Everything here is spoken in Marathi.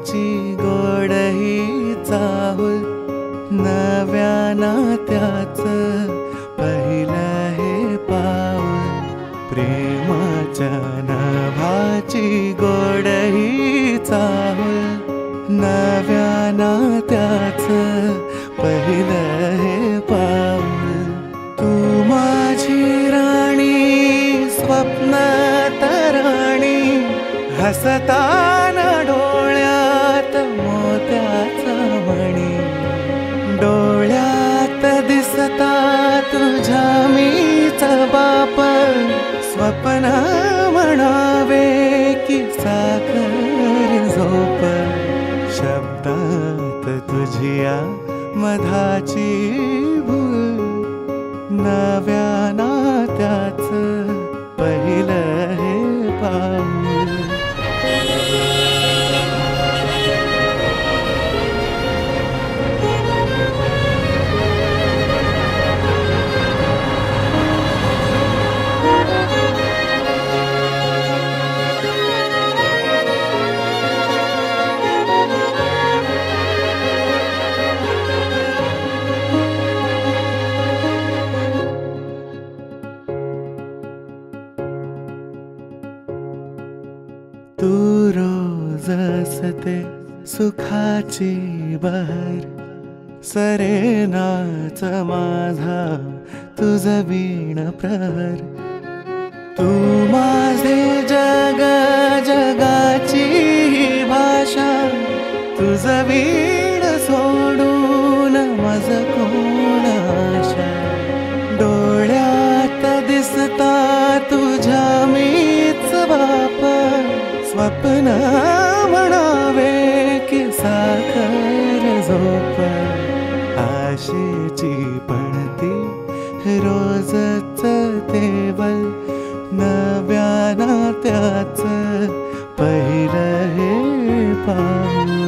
मधाची गोड ही चाहुल, नव्या नात्याचं पहिलं हे पाऊल. प्रेमाच्या नभाची गोड ही चाहुल, नव्या नात्याचं पहिलं हे पाऊल. तू माझी राणी, स्वप्न तराणी, हसताना डोळ्यात मोत्याचा मणी. डोळ्यात दिसता तुझ्या मीच बाप, स्वप्न म्हणावे की साखर झोप. शब्दात तुझिया मधाची भूल, नव्या नात्याचं पहिलं हे पाऊल. तू रोज असते सुखाची बहर, सरेनाच माझा तुझ वीण प्रहर. तू माझे जग, जगाची भाषा, तुझ वीण सोडून मज कोण आशा. डोळ्यात दिसता तुझ्या मीच बाप, स्वप्न म्हणावे की साखर झोप. आशेची पणती रोजच तेवल, नव्या नात्याचं पहिलं हे पाऊल.